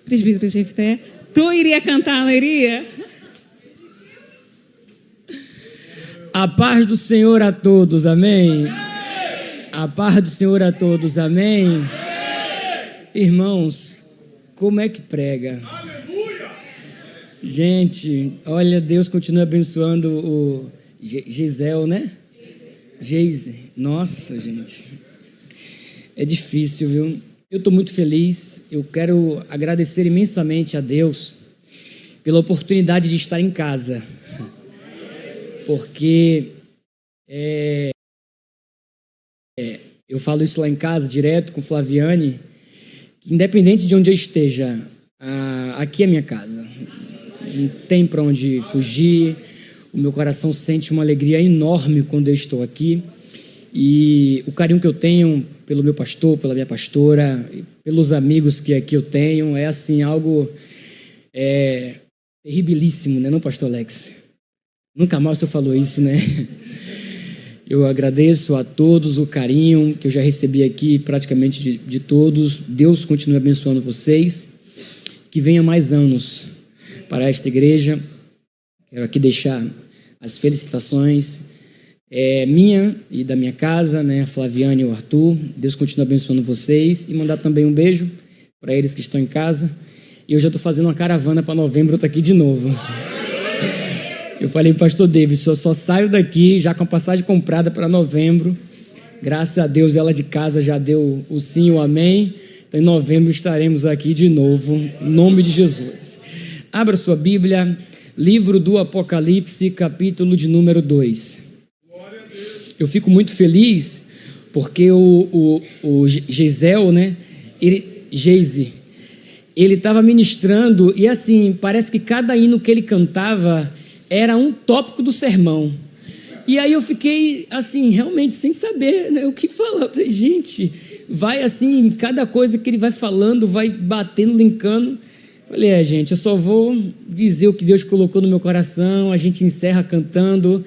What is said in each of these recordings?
Presbítero Jefté. Tu iria cantar, não iria? A paz do Senhor a todos, amém? A paz do Senhor a todos, amém? Irmãos, como é que prega? Gente, olha, Deus continua abençoando o Gisel, né? Geise. Nossa, gente. É difícil, viu? Eu estou muito feliz. Eu quero agradecer imensamente a Deus pela oportunidade de estar em casa. Porque eu falo isso lá em casa, direto com Flaviane, independente de onde eu esteja, aqui é minha casa. Não tem para onde fugir. O meu coração sente uma alegria enorme quando eu estou aqui. E o carinho que eu tenho pelo meu pastor, pela minha pastora, pelos amigos que aqui eu tenho, é assim, algo terribilíssimo, né, não, pastor Alex? Nunca mais o senhor falou isso, né? Eu agradeço a todos o carinho que eu já recebi aqui, praticamente de todos. Deus continue abençoando vocês. Que venha mais anos para esta igreja. Quero aqui deixar as felicitações minha e da minha casa, né, a Flaviane e o Arthur. Deus continue abençoando vocês e mandar também um beijo para eles que estão em casa. E eu já estou fazendo uma caravana para novembro, eu estou aqui de novo. Eu falei, pastor David, eu só saio daqui já com a passagem comprada para novembro. Graças a Deus, ela de casa já deu o sim, o amém. Então, em novembro estaremos aqui de novo, em nome de Jesus. Abra sua Bíblia, livro do Apocalipse, capítulo de número 2. Eu fico muito feliz porque o Gisel, né, Geise, ele estava ministrando e assim, parece que cada hino que ele cantava era um tópico do sermão. E aí eu fiquei assim, realmente sem saber, né, o que falar. Falei, gente, vai assim, cada coisa que ele vai falando, vai batendo, linkando. Falei, gente, eu só vou dizer o que Deus colocou no meu coração. A gente encerra cantando,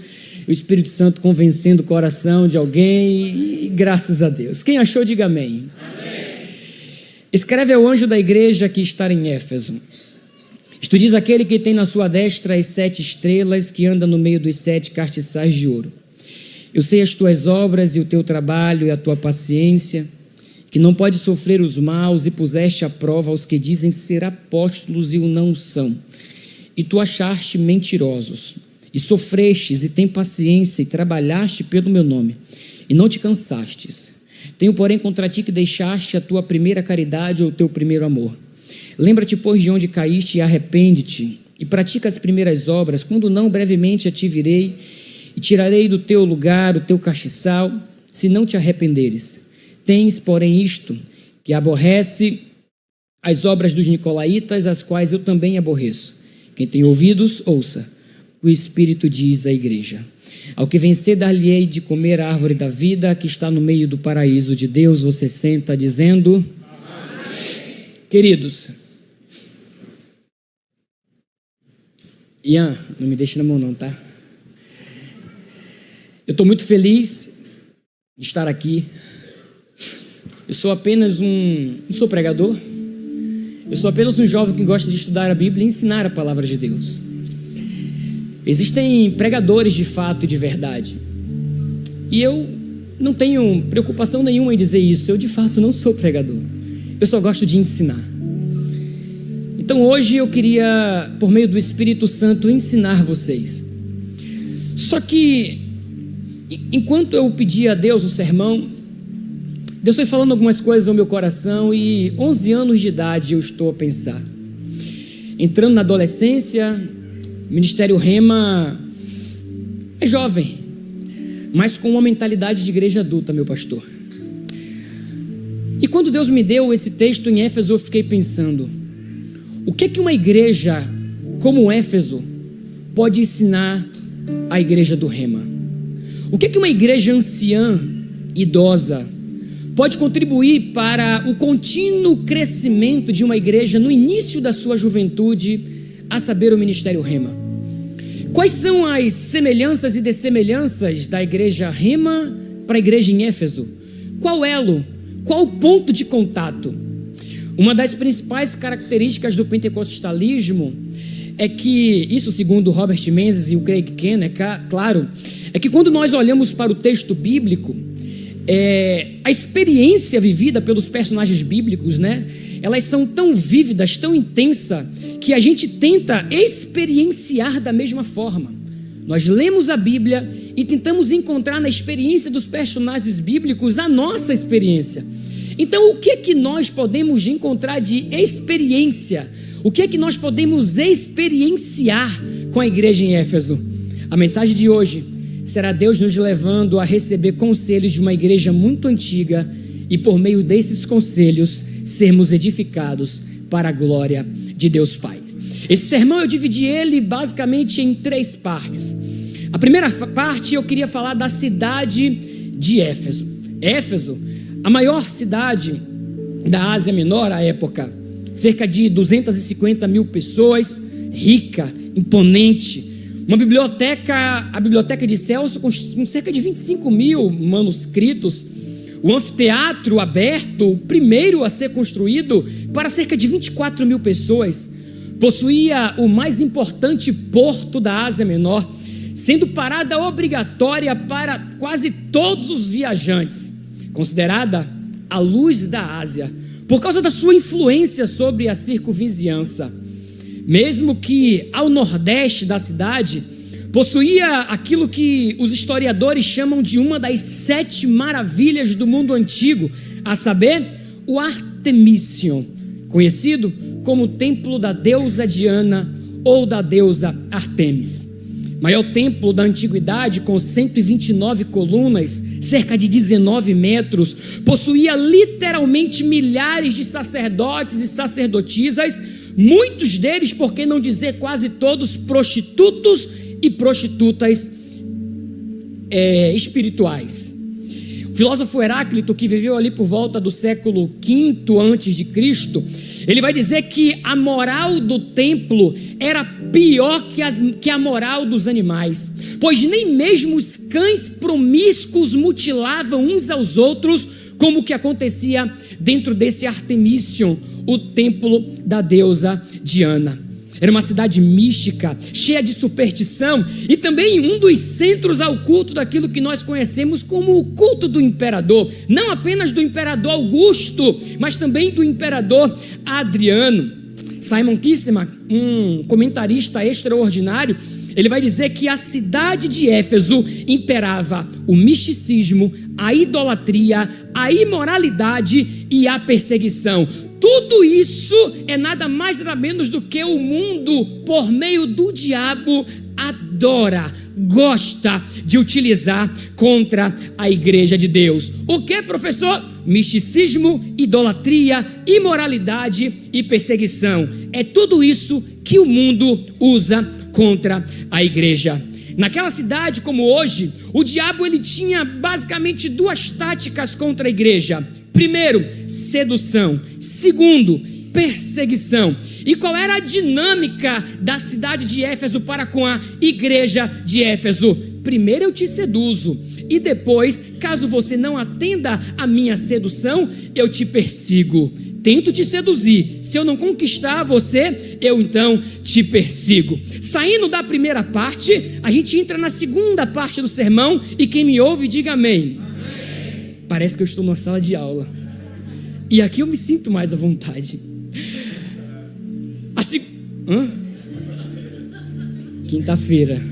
o Espírito Santo convencendo o coração de alguém, e graças a Deus. Quem achou, diga amém. Amém. Escreve ao anjo da igreja que está em Éfeso. Isto diz aquele que tem na sua destra as 7 estrelas, que anda no meio dos 7 castiçais de ouro. Eu sei as tuas obras e o teu trabalho e a tua paciência, que não pode sofrer os maus, e puseste à prova os que dizem ser apóstolos e o não são. E tu achaste mentirosos, e sofrestes, e tem paciência, e trabalhaste pelo meu nome, e não te cansastes. Tenho, porém, contra ti que deixaste a tua primeira caridade ou o teu primeiro amor. Lembra-te, pois, de onde caíste e arrepende-te, e pratica as primeiras obras, quando não, brevemente a ti virei, e tirarei do teu lugar o teu castiçal, se não te arrependeres. Tens, porém, isto, que aborrece as obras dos nicolaítas, as quais eu também aborreço. Quem tem ouvidos, ouça o Espírito diz à igreja. Ao que vencer, dar-lhe-ei de comer a árvore da vida, que está no meio do paraíso de Deus. Você senta dizendo... Amém. Queridos, Ian, não me deixe na mão não, tá? Eu estou muito feliz de estar aqui. Eu sou apenas não sou pregador. Eu sou apenas um jovem que gosta de estudar a Bíblia e ensinar a palavra de Deus. Existem pregadores de fato e de verdade. E eu não tenho preocupação nenhuma em dizer isso. Eu de fato não sou pregador. Eu só gosto de ensinar. Então hoje eu queria, por meio do Espírito Santo, ensinar vocês. Só que, enquanto eu pedia a Deus o sermão, Deus foi falando algumas coisas ao meu coração e 11 anos de idade eu estou a pensar. Entrando na adolescência, Ministério Rema é jovem, mas com uma mentalidade de igreja adulta, meu pastor. E quando Deus me deu esse texto em Éfeso, eu fiquei pensando, o que uma igreja como Éfeso pode ensinar à igreja do Rema? O que uma igreja anciã, idosa, pode contribuir para o contínuo crescimento de uma igreja no início da sua juventude, a saber, o Ministério Rema? Quais são as semelhanças e dessemelhanças da igreja Rema para a igreja em Éfeso? Qual elo? Qual o ponto de contato? Uma das principais características do pentecostalismo é que, isso segundo Robert Menzies e o Craig Ken, claro, é que quando nós olhamos para o texto bíblico, a experiência vivida pelos personagens bíblicos, né? Elas são tão vívidas, tão intensas, que a gente tenta experienciar da mesma forma. Nós lemos a Bíblia e tentamos encontrar na experiência dos personagens bíblicos a nossa experiência. Então, o que é que nós podemos encontrar de experiência? O que é que nós podemos experienciar com a igreja em Éfeso? A mensagem de hoje será Deus nos levando a receber conselhos de uma igreja muito antiga e, por meio desses conselhos, sermos edificados para a glória de Deus Pai. Esse sermão eu dividi ele basicamente em 3 partes. A primeira parte eu queria falar da cidade de Éfeso. Éfeso, a maior cidade da Ásia Menor à época, cerca de 250 mil pessoas, rica, imponente, uma biblioteca, a biblioteca de Celso com cerca de 25 mil manuscritos, o anfiteatro aberto, o primeiro a ser construído para cerca de 24 mil pessoas, possuía o mais importante porto da Ásia Menor, sendo parada obrigatória para quase todos os viajantes, considerada a luz da Ásia, por causa da sua influência sobre a circunvizinhança. Mesmo que ao nordeste da cidade, possuía aquilo que os historiadores chamam de uma das 7 maravilhas do mundo antigo, a saber, o Artemísion, conhecido como o templo da deusa Diana ou da deusa Artemis. Maior templo da antiguidade, com 129 colunas, cerca de 19 metros, possuía literalmente milhares de sacerdotes e sacerdotisas, muitos deles, por que não dizer quase todos, prostitutos e prostitutas espirituais. O filósofo Heráclito, que viveu ali por volta do século V a.C., ele vai dizer que a moral do templo era pior que a moral dos animais, pois nem mesmo os cães promíscuos mutilavam uns aos outros, como o que acontecia dentro desse Artemísion, o templo da deusa Diana. Era uma cidade mística, cheia de superstição, e também um dos centros ao culto daquilo que nós conhecemos como o culto do imperador, não apenas do imperador Augusto, mas também do imperador Adriano. Simon Kistemaker, um comentarista extraordinário, ele vai dizer que a cidade de Éfeso imperava o misticismo, a idolatria, a imoralidade e a perseguição. Tudo isso é nada mais nada menos do que o mundo, por meio do diabo, adora, gosta de utilizar contra a igreja de Deus. O que, professor? Misticismo, idolatria, imoralidade e perseguição. É tudo isso que o mundo usa contra a igreja. Naquela cidade, como hoje, o diabo ele tinha basicamente 2 táticas contra a igreja. Primeiro, sedução. Segundo, perseguição. E qual era a dinâmica da cidade de Éfeso para com a igreja de Éfeso? Primeiro eu te seduzo, e depois, caso você não atenda a minha sedução, eu te persigo. Tento te seduzir. Se eu não conquistar você, eu então te persigo. Saindo da primeira parte, a gente entra na segunda parte do sermão, e quem me ouve, diga amém. Parece que eu estou numa sala de aula. E aqui eu me sinto mais à vontade. Quinta-feira.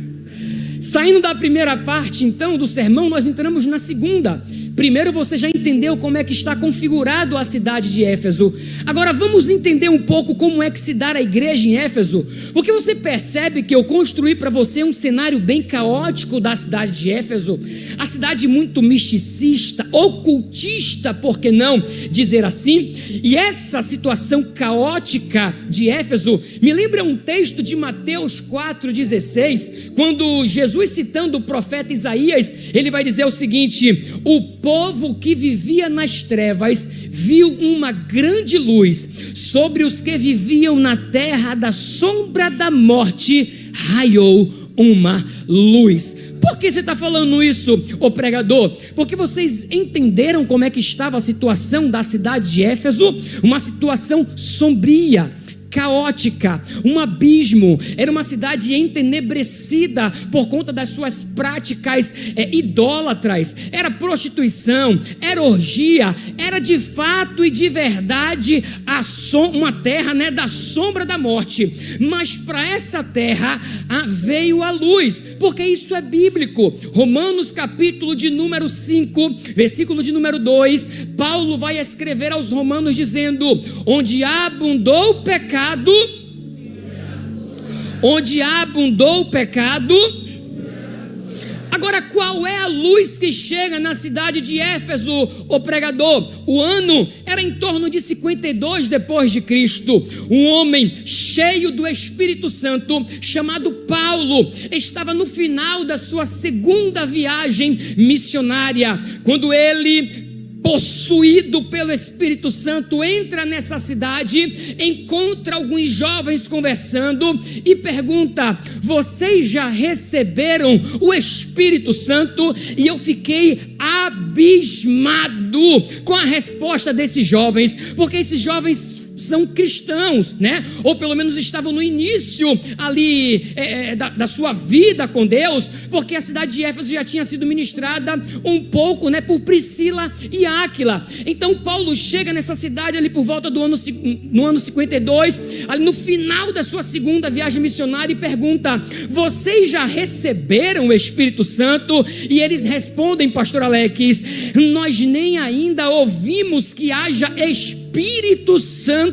Saindo da primeira parte, então, do sermão, nós entramos na segunda. Primeiro você já entendeu como é que está configurado a cidade de Éfeso. Agora vamos entender um pouco como é que se dá a igreja em Éfeso, porque você percebe que eu construí para você um cenário bem caótico da cidade de Éfeso, a cidade muito misticista, ocultista, por que não dizer assim? E essa situação caótica de Éfeso me lembra um texto de Mateus 4,16, quando Jesus, citando o profeta Isaías, ele vai dizer o seguinte: o povo que vivia nas trevas viu uma grande luz, sobre os que viviam na terra da sombra da morte raiou uma luz. Por que você está falando isso, ô pregador? Porque vocês entenderam como é que estava a situação da cidade de Éfeso? Uma situação sombria, caótica, um abismo. Era uma cidade entenebrecida por conta das suas práticas idólatras. Era prostituição, era orgia, era de fato e de verdade uma terra, da sombra da morte. Mas para essa terra veio a luz, porque isso é bíblico. Romanos capítulo de número 5, versículo de número 2, Paulo vai escrever aos romanos dizendo: onde abundou o pecado, Agora, qual é a luz que chega na cidade de Éfeso, o pregador? O ano era em torno de 52 depois de Cristo. Um homem cheio do Espírito Santo, chamado Paulo, estava no final da sua segunda viagem missionária, quando ele, possuído pelo Espírito Santo, entra nessa cidade, encontra alguns jovens conversando e pergunta: vocês já receberam o Espírito Santo? E eu fiquei abismado com a resposta desses jovens, porque esses jovens são cristãos, ou pelo menos estavam no início ali da sua vida com Deus, porque a cidade de Éfeso já tinha sido ministrada um pouco, por Priscila e Áquila. Então Paulo chega nessa cidade ali por volta do ano 52, ali no final da sua segunda viagem missionária, e pergunta: vocês já receberam o Espírito Santo? E eles respondem: pastor Alex, nós nem ainda ouvimos que haja Espírito Santo.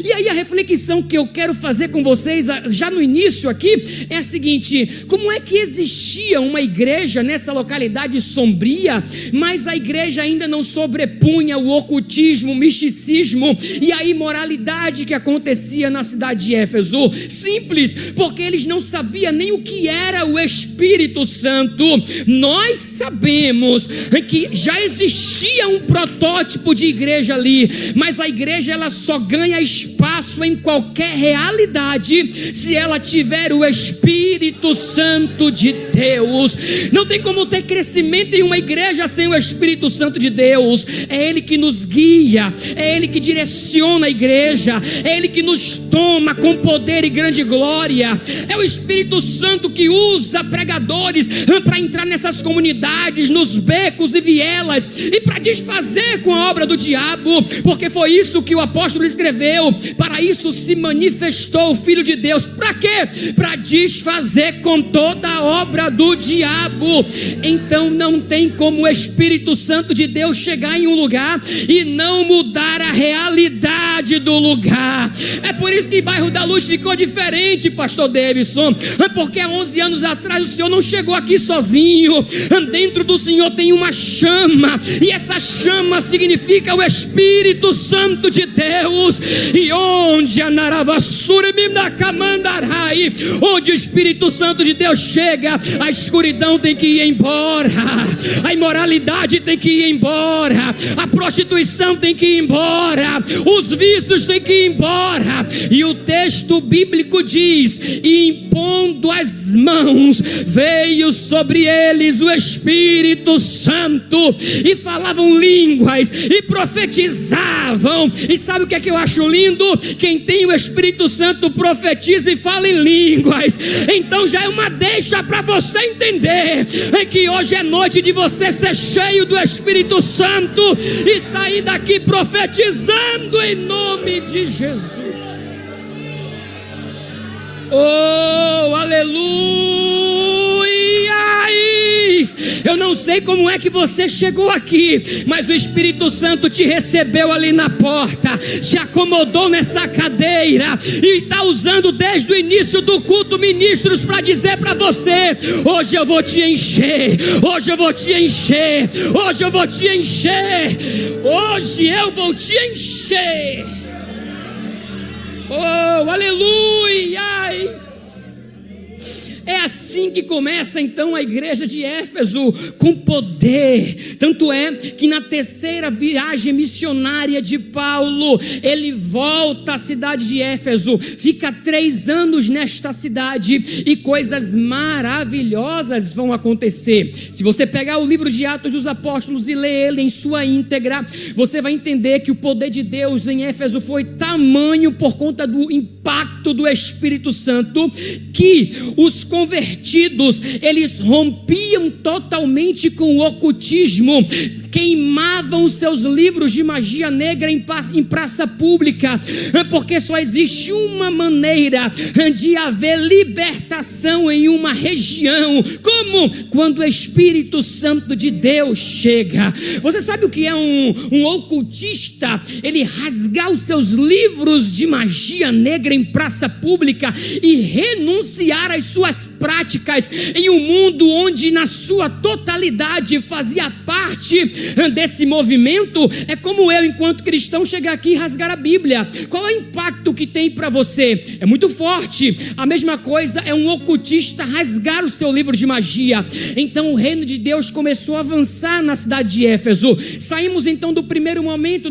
E aí a reflexão que eu quero fazer com vocês já no início aqui é a seguinte: como é que existia uma igreja nessa localidade sombria, mas a igreja ainda não sobrepunha o ocultismo, o misticismo e a imoralidade que acontecia na cidade de Éfeso? Simples, porque eles não sabiam nem o que era o Espírito Santo. Nós sabemos que já existia um protótipo de igreja ali, mas a igreja ela só ganha espaço em qualquer realidade se ela tiver o Espírito Santo de Deus. Não tem como ter crescimento em uma igreja sem o Espírito Santo de Deus. É Ele que nos guia, é Ele que direciona a igreja, é Ele que nos toma com poder e grande glória. É o Espírito Santo que usa pregadores para entrar nessas comunidades, nos becos e vielas, e para desfazer com a obra do diabo, porque foi isso que o apóstolo escreveu: para isso se manifestou o Filho de Deus. Para quê? Para desfazer com toda a obra do diabo. Então não tem como o Espírito Santo de Deus chegar em um lugar e não mudar a realidade do lugar. É por isso que Bairro da Luz ficou diferente, pastor Davidson, porque há 11 anos atrás o senhor não chegou aqui sozinho. Dentro do senhor tem uma chama, e essa chama significa o Espírito Santo de Deus. E onde onde o Espírito Santo de Deus chega, a escuridão tem que ir embora, a imoralidade tem que ir embora, a prostituição tem que ir embora, os vícios tem que ir embora. E o texto bíblico diz: e impondo as mãos, veio sobre eles o Espírito Santo, e falavam línguas, e profetizavam. E sabe o que é que eu acho lindo? Quem tem o Espírito Santo profetiza e fala em línguas. Então já é uma deixa para você entender que hoje é noite de você ser cheio do Espírito Santo e sair daqui profetizando em nome de Jesus. Oh, aleluia! Eu não sei como é que você chegou aqui, mas o Espírito Santo te recebeu ali na porta, te acomodou nessa cadeira e está usando desde o início do culto ministros para dizer para você: hoje eu vou te encher, hoje eu vou te encher, hoje eu vou te encher, hoje eu vou te encher. Oh, aleluia! É assim assim que começa então a igreja de Éfeso, com poder. Tanto é que na terceira viagem missionária de Paulo, ele volta à cidade de Éfeso, fica 3 anos nesta cidade e coisas maravilhosas vão acontecer. Se você pegar o livro de Atos dos Apóstolos e ler ele em sua íntegra, você vai entender que o poder de Deus em Éfeso foi tamanho por conta do impacto do Espírito Santo, que os convertidos, eles rompiam totalmente com o ocultismo, queimavam os seus livros de magia negra em praça pública, porque só existe uma maneira de haver libertação em uma região. Como? Quando o Espírito Santo de Deus chega. Você sabe o que é um ocultista? Ele rasgar os seus livros de magia negra em praça pública e renunciar às suas práticas em um mundo onde na sua totalidade fazia parte desse movimento. É como eu, enquanto cristão, chegar aqui e rasgar a Bíblia. Qual é o impacto que tem para você? É muito forte. A mesma coisa é um ocultista rasgar o seu livro de magia. Então o reino de Deus começou a avançar na cidade de Éfeso. Saímos então do primeiro momento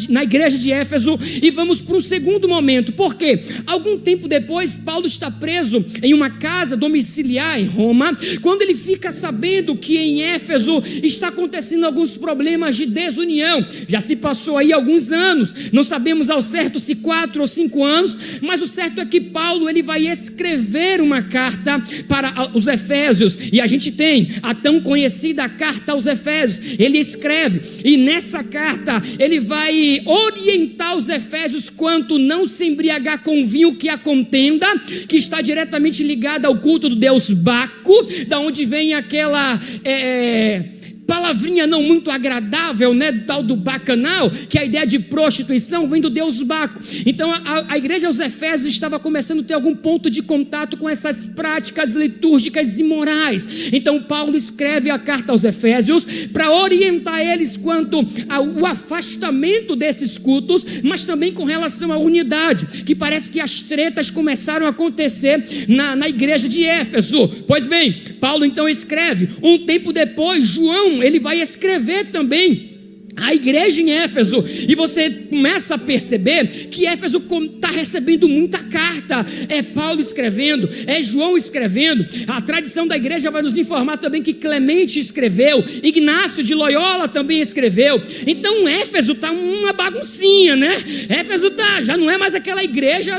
na igreja de Éfeso e vamos para o segundo momento. Por quê? Algum tempo depois, Paulo está preso em uma casa domiciliar em Roma, quando ele fica sabendo que em Éfeso está acontecendo alguns problemas de desunião. Já se passou aí alguns anos, não sabemos ao certo se 4 ou 5 anos, mas o certo é que Paulo, ele vai escrever uma carta para os Efésios, e a gente tem a tão conhecida carta aos Efésios. Ele escreve, e nessa carta ele vai orientar os Efésios quanto não se embriagar com vinho que a contenda, que está diretamente ligada ao culto do deus Baco, da onde vem aquela palavrinha não muito agradável, né, tal do bacanal, que a ideia de prostituição vem do deus Baco. Então a igreja aos Efésios estava começando a ter algum ponto de contato com essas práticas litúrgicas e morais. Então Paulo escreve a carta aos Efésios para orientar eles quanto ao afastamento desses cultos, mas também com relação à unidade, que parece que as tretas começaram a acontecer na igreja de Éfeso. Pois bem, Paulo então escreve. Um tempo depois, João, ele vai escrever também a igreja em Éfeso, e você começa a perceber que Éfeso está recebendo muita carta. É Paulo escrevendo, é João escrevendo. A tradição da igreja vai nos informar também que Clemente escreveu, Ignácio de Loyola também escreveu. Então Éfeso está uma baguncinha, né? Éfeso já não é mais aquela igreja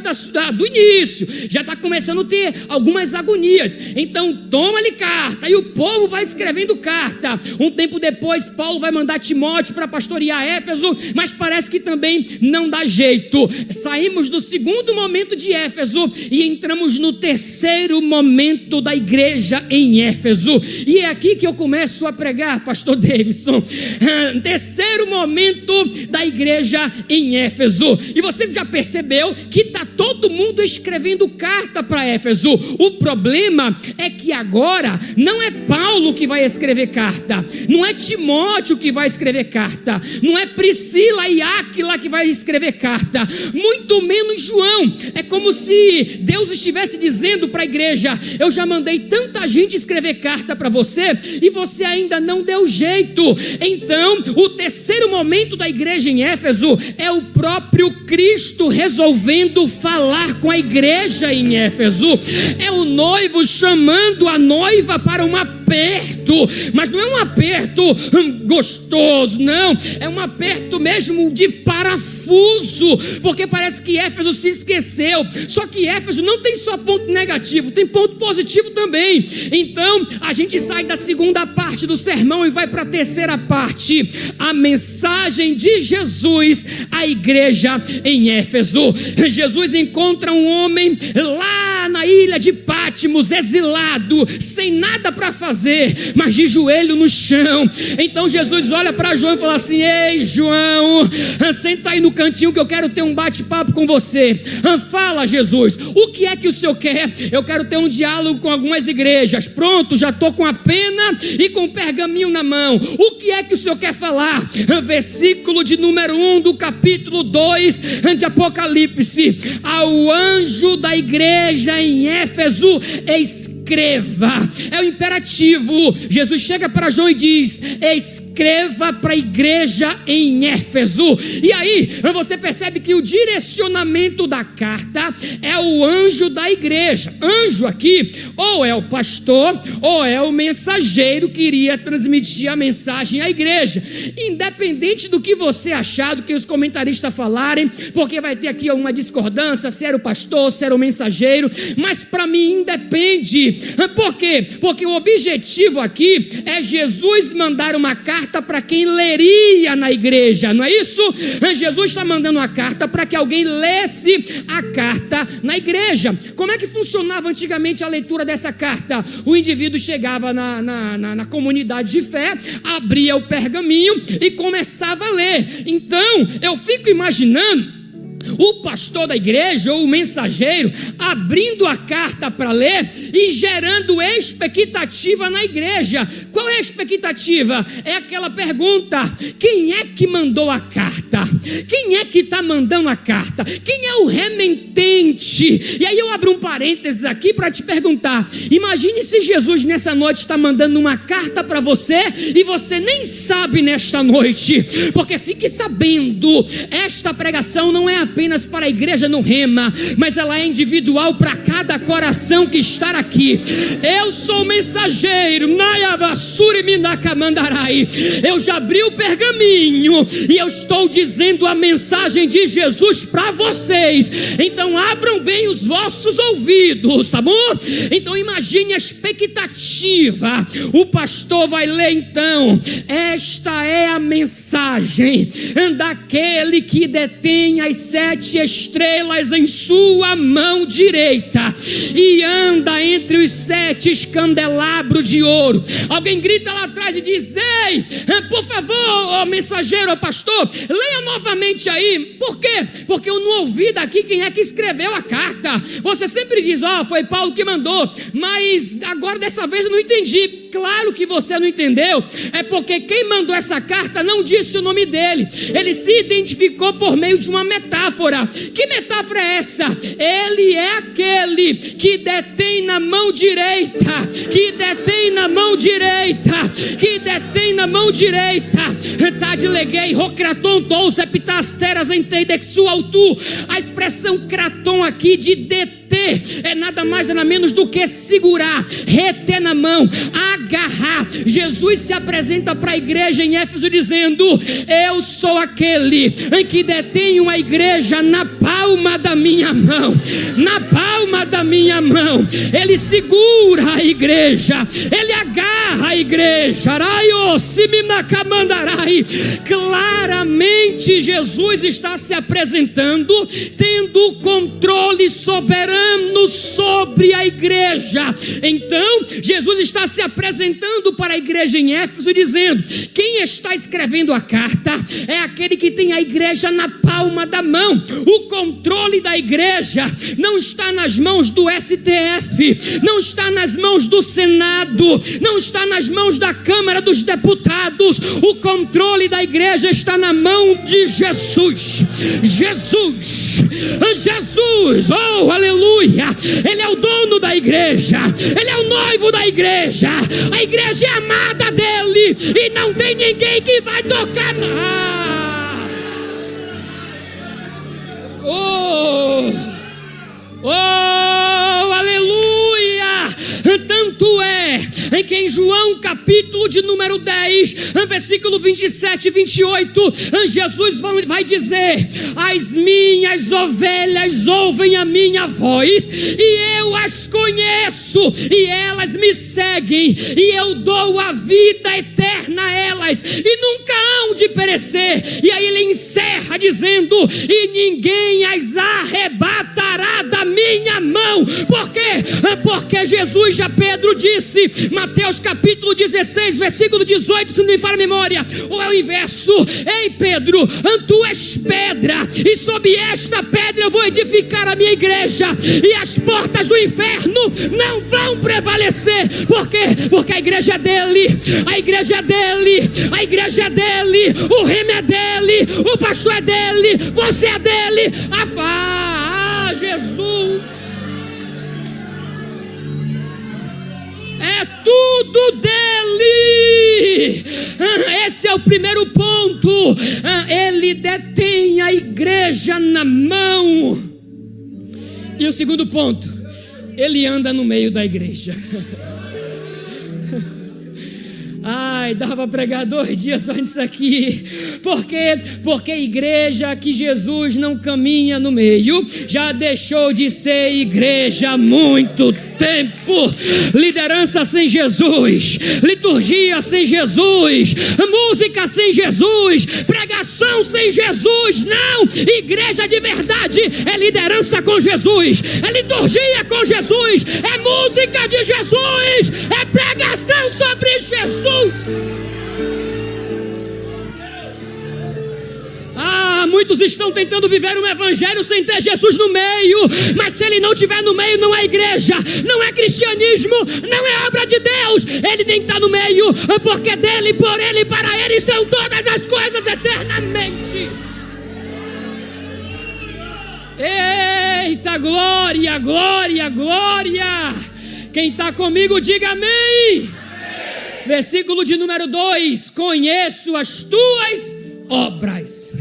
do início, já está começando a ter algumas agonias. Então toma-lhe carta, e o povo vai escrevendo carta. Um tempo depois, Paulo vai mandar Timóteo para pastorear Éfeso, mas parece que também não dá jeito. Saímos do segundo momento de Éfeso e entramos no terceiro momento da igreja em Éfeso, e é aqui que eu começo a pregar, pastor Davidson. Terceiro momento da igreja em Éfeso, e você já percebeu que está todo mundo escrevendo carta para Éfeso. O problema é que agora não é Paulo que vai escrever carta, não é Timóteo que vai escrever carta, não é Priscila e Áquila que vai escrever carta, muito menos João. É como se Deus estivesse dizendo para a igreja: eu já mandei tanta gente escrever carta para você e você ainda não deu jeito. Então o terceiro momento da igreja em Éfeso é o próprio Cristo resolvendo falar com a igreja em Éfeso. É o noivo chamando a noiva para um aperto, mas não é um aperto gostoso, não, é um aperto mesmo de parafuso, porque parece que Éfeso se esqueceu. Só que Éfeso não tem só ponto negativo, tem ponto positivo também. Então a gente sai da segunda parte do sermão e vai para a terceira parte, a mensagem de Jesus à igreja em Éfeso. Jesus encontra um homem lá na ilha de Pátimos, exilado, sem nada para fazer, mas de joelho no chão. Então Jesus olha para João e fala assim: ei João, senta aí no cantinho que eu quero ter um bate-papo com você. Fala, Jesus, o que é que o senhor quer? Eu quero ter um diálogo com algumas igrejas. Pronto, já estou com a pena e com o pergaminho na mão. O que é que o senhor quer falar? Versículo de número 1 do capítulo 2 de Apocalipse: ao anjo da igreja em Éfeso escreve escreva, é o imperativo. Jesus chega para João e diz: escreva para a igreja em Éfeso. E aí você percebe que o direcionamento da carta é o anjo da igreja. Anjo aqui ou é o pastor ou é o mensageiro que iria transmitir a mensagem à igreja. Independente do que você achar, do que os comentaristas falarem, porque vai ter aqui uma discordância, se era o pastor, se era o mensageiro, mas para mim independe. Por quê? Porque o objetivo aqui é Jesus mandar uma carta para quem leria na igreja, não é isso? Jesus está mandando uma carta para que alguém lesse a carta na igreja. Como é que funcionava antigamente a leitura dessa carta? O indivíduo chegava na comunidade de fé, abria o pergaminho e começava a ler. Então eu fico imaginando o pastor da igreja ou o mensageiro abrindo a carta para ler e gerando expectativa na igreja. Qual é a expectativa? É aquela pergunta: quem é que mandou a carta? Quem é que está mandando a carta? Quem é o remetente? E aí eu abro um parênteses aqui para te perguntar: imagine se Jesus nessa noite está mandando uma carta para você e você nem sabe nesta noite, porque fique sabendo, esta pregação não é apenas para a igreja no Rema, mas ela é individual para cada coração que está aqui. Eu sou o mensageiro, eu já abri o pergaminho e eu estou dizendo a mensagem de Jesus para vocês. Então abram bem os vossos ouvidos, tá bom? Então imagine a expectativa. O pastor vai ler então: esta é a mensagem daquele que detém as 7 estrelas em sua mão direita e anda entre os 7 candelabros de ouro. Alguém grita lá atrás e diz: ei, por favor, mensageiro, pastor, leia novamente aí. Por quê? Porque eu não ouvi daqui quem é que escreveu a carta. Você sempre diz: foi Paulo que mandou, mas agora dessa vez eu não entendi. Claro que você não entendeu, é porque quem mandou essa carta não disse o nome dele. Ele se identificou por meio de uma metáfora. Que metáfora é essa? Ele é aquele que detém na mão direita, que detém na mão direita, que detém na mão direita. Tadileguei, rocraton, tous, epitasteras, entendexu, autu. A expressão kraton aqui de deter é nada mais nada menos do que segurar, reter na mão, agarrar. Jesus se apresenta para a igreja em Éfeso dizendo: eu sou aquele que detém uma igreja na palma da minha mão. Na palma da minha mão. Ele segura a igreja, ele agarra a igreja. Claramente Jesus está se apresentando tendo controle soberano sobre a igreja. Então Jesus está se apresentando para a igreja em Éfeso dizendo: quem está escrevendo a carta é aquele que tem a igreja na palma da mão. O controle da igreja não está nas mãos do STF, não está nas mãos do Senado, não está nas mãos da Câmara dos Deputados. O controle da igreja está na mão de Jesus. Jesus, Jesus, oh aleluia. Ele é o dono da igreja, ele é o noivo da igreja. A igreja é amada dele e não tem ninguém que vai tocar aleluia. Tanto é que em João capítulo de número 10, versículo 27 e 28, Jesus vai dizer: as minhas ovelhas ouvem a minha voz e eu as conheço e elas me seguem e eu dou a vida eterna a elas e nunca hão de perecer. E aí ele encerra dizendo: e ninguém as arrebatará da minha mão. Por quê? Porque Jesus, já Pedro disse, Mateus capítulo 16, versículo 18, se não me falha a memória, ou é o inverso: ei Pedro, tu és pedra, e sobre esta pedra eu vou edificar a minha igreja, e as portas do inferno não vão prevalecer. Por quê? Porque a igreja é dele, a igreja é dele, a igreja é dele, o remo é dele, o pastor é dele, você é dele. Jesus. tudo dele. Esse é o primeiro ponto. Ele detém a igreja na mão. E o segundo ponto, ele anda no meio da igreja. Ai, dava para pregar 2 dias só nisso aqui. Por quê? Porque a igreja que Jesus não caminha no meio já deixou de ser igreja há muito tempo. Liderança sem Jesus, liturgia sem Jesus, música sem Jesus, pregação sem Jesus. Não, igreja de verdade é liderança com Jesus, é liturgia com Jesus, é música de Jesus, é pregação sobre Jesus. Muitos estão tentando viver um evangelho sem ter Jesus no meio, mas se ele não estiver no meio, não é igreja, não é cristianismo, não é obra de Deus. Ele tem que estar no meio, porque dele, por ele, para ele são todas as coisas eternamente. Eita, glória, glória, glória. Quem está comigo, diga amém. Versículo de número 2: conheço as tuas obras.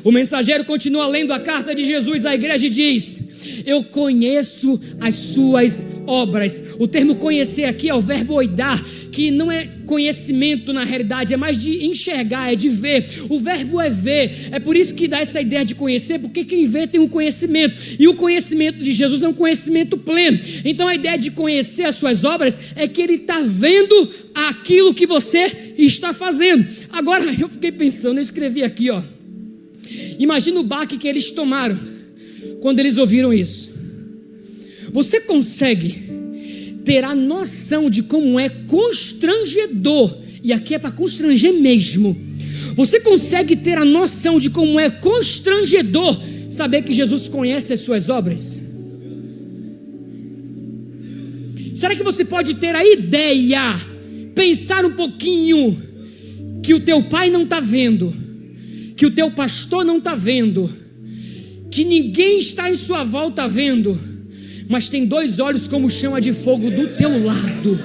O mensageiro continua lendo a carta de Jesus à igreja e diz: eu conheço as suas obras. O termo conhecer aqui é o verbo oidar, que não é conhecimento na realidade, é mais de enxergar, é de ver. O verbo é ver, é por isso que dá essa ideia de conhecer, porque quem vê tem um conhecimento, e o conhecimento de Jesus é um conhecimento pleno. Então a ideia de conhecer as suas obras é que ele está vendo aquilo que você está fazendo. Agora eu fiquei pensando, eu escrevi aqui, ó. Imagina o baque que eles tomaram quando eles ouviram isso. Você consegue ter a noção de como é constrangedor, e aqui é para constranger mesmo. Você consegue ter a noção de como é constrangedor saber que Jesus conhece as suas obras? Será que você pode ter a ideia, pensar um pouquinho, que o teu pai não está vendo, que o teu pastor não está vendo, que ninguém está em sua volta vendo, mas tem 2 olhos como chama de fogo do teu lado?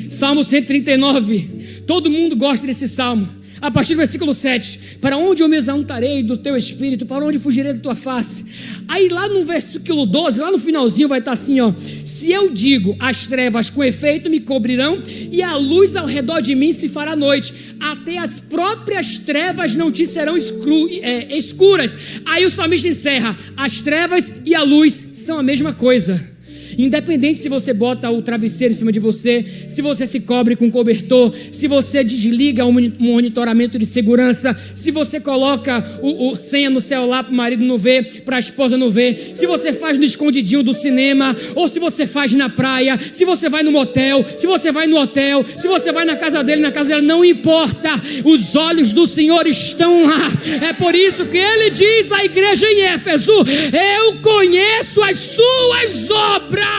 Salmo 139, todo mundo gosta desse salmo. A partir do versículo 7, para onde eu me exaltarei do teu espírito, para onde fugirei da tua face? Aí lá no versículo 12, lá no finalzinho vai estar assim, ó: se eu digo, as trevas com efeito me cobrirão, e a luz ao redor de mim se fará noite, até as próprias trevas não te serão escuras. Aí o salmista encerra: as trevas e a luz são a mesma coisa. Independente se você bota o travesseiro em cima de você, se você se cobre com cobertor, se você desliga o monitoramento de segurança, se você coloca o senha no celular para o marido não ver, para a esposa não ver, se você faz no escondidinho do cinema, ou se você faz na praia, se você vai no motel, se você vai no hotel, se você vai na casa dele, na casa dela, não importa, os olhos do Senhor estão lá. É por isso que ele diz à igreja em Éfeso: eu conheço as suas obras.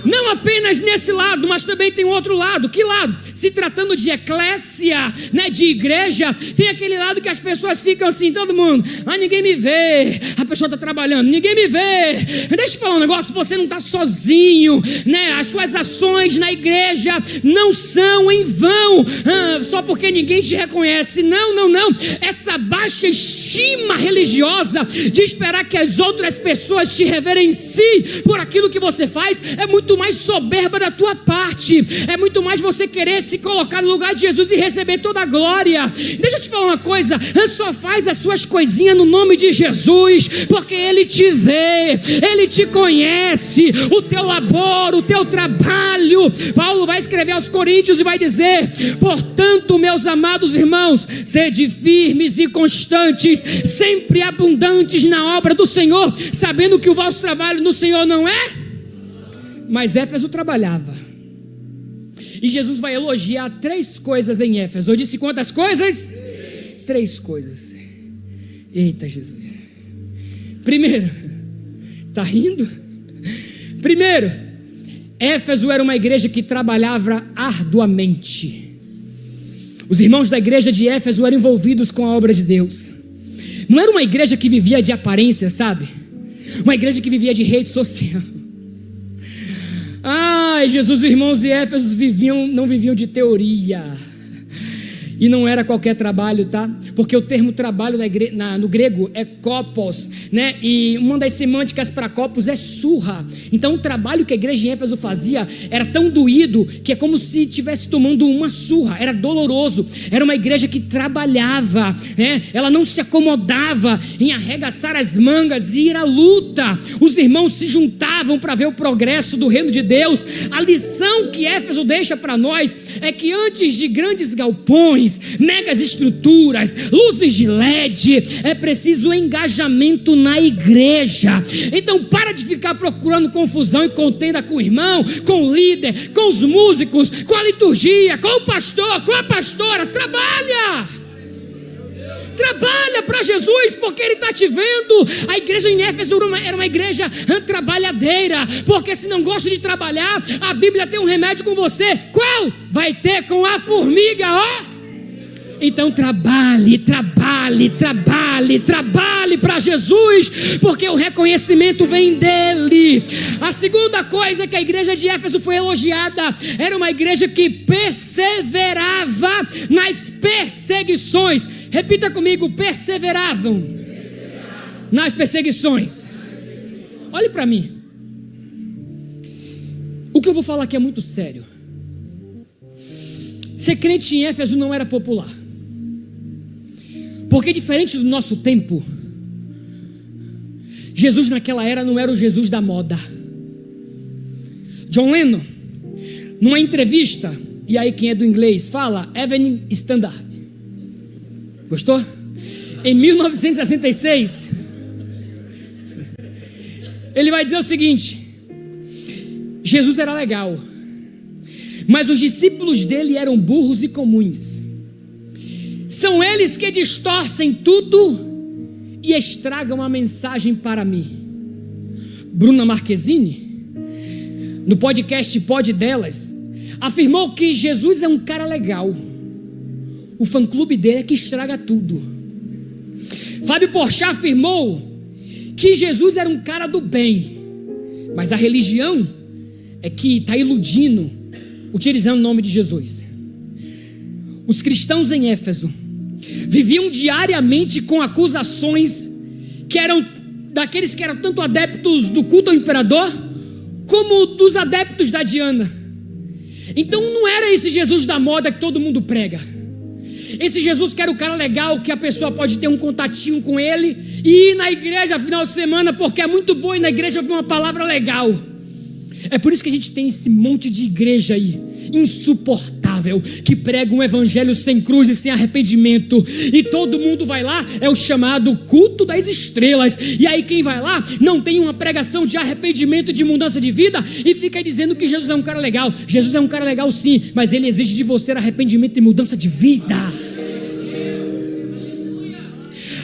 Não apenas nesse lado, mas também tem outro lado. Que lado? Se tratando de eclésia, né, de igreja, tem aquele lado que as pessoas ficam assim, todo mundo: ninguém me vê, a pessoa está trabalhando, ninguém me vê. Deixa eu falar um negócio, você não está sozinho, né? As suas ações na igreja não são em vão, só porque ninguém te reconhece. Não. Essa baixa estima religiosa de esperar que as outras pessoas te reverenciem por aquilo que você faz é muito mais soberba da tua parte, é muito mais você querer se colocar no lugar de Jesus e receber toda a glória. Deixa eu te falar uma coisa: só faz as suas coisinhas no nome de Jesus, porque Ele te vê, Ele te conhece, o teu labor, o teu trabalho. Paulo vai escrever aos Coríntios e vai dizer: portanto, meus amados irmãos, sede firmes e constantes, sempre abundantes na obra do Senhor, sabendo que o vosso trabalho no Senhor não é. Mas Éfeso trabalhava, e Jesus vai elogiar 3 coisas em Éfeso. Eu disse quantas coisas? 3 coisas. Eita Jesus. Primeiro, tá rindo? Primeiro, Éfeso era uma igreja que trabalhava arduamente. Os irmãos da igreja de Éfeso eram envolvidos com a obra de Deus. Não era uma igreja que vivia de aparência, sabe? Uma igreja que vivia de rede social. Ai, Jesus, irmãos de Éfeso não viviam de teoria. E não era qualquer trabalho, tá? Porque o termo trabalho no grego é kopos, né? E uma das semânticas para kopos é surra. Então o trabalho que a igreja em Éfeso fazia era tão doído que é como se estivesse tomando uma surra. Era doloroso. Era uma igreja que trabalhava, né? Ela não se acomodava em arregaçar as mangas e ir à luta. Os irmãos se juntavam para ver o progresso do reino de Deus. A lição que Éfeso deixa para nós é que antes de grandes galpões, megas estruturas, luzes de LED, é preciso engajamento na igreja. Então para de ficar procurando confusão e contenda com o irmão, com o líder, com os músicos, com a liturgia, com o pastor, com a pastora. Trabalha para Jesus, porque Ele está te vendo. A igreja em Éfeso era uma igreja trabalhadeira, porque se não gosta de trabalhar, a Bíblia tem um remédio com você. Qual? Vai ter com a formiga, ó. Então trabalhe para Jesus, porque o reconhecimento vem dele. A segunda coisa que a igreja de Éfeso foi elogiada, era uma igreja que perseverava nas perseguições. Repita comigo: perseveravam nas perseguições. Olhe para mim. O que eu vou falar aqui é muito sério. Ser crente em Éfeso não era popular. Porque diferente do nosso tempo, Jesus naquela era não era o Jesus da moda. John Lennon, numa entrevista, e aí quem é do inglês fala Evening Standard. Gostou? Em 1966, ele vai dizer o seguinte: Jesus era legal, mas os discípulos dele eram burros e comuns. São eles que distorcem tudo e estragam a mensagem para mim. Bruna Marquezine, no podcast Pod Delas, afirmou que Jesus é um cara legal. O fã-clube dele é que estraga tudo. Fábio Porchat afirmou que Jesus era um cara do bem, mas a religião é que está iludindo, utilizando o nome de Jesus. Os cristãos em Éfeso viviam diariamente com acusações que eram daqueles que eram tanto adeptos do culto ao imperador, como dos adeptos da Diana. Então não era esse Jesus da moda que todo mundo prega. Esse Jesus que era o cara legal, que a pessoa pode ter um contatinho com ele e ir na igreja final de semana porque é muito bom ir na igreja ouvir uma palavra legal. É por isso que a gente tem esse monte de igreja aí, insuportável, que prega um evangelho sem cruz e sem arrependimento, e todo mundo vai lá, é o chamado culto das estrelas, e aí quem vai lá não tem uma pregação de arrependimento e de mudança de vida, e fica aí dizendo que Jesus é um cara legal. Jesus é um cara legal sim, mas ele exige de você arrependimento e mudança de vida.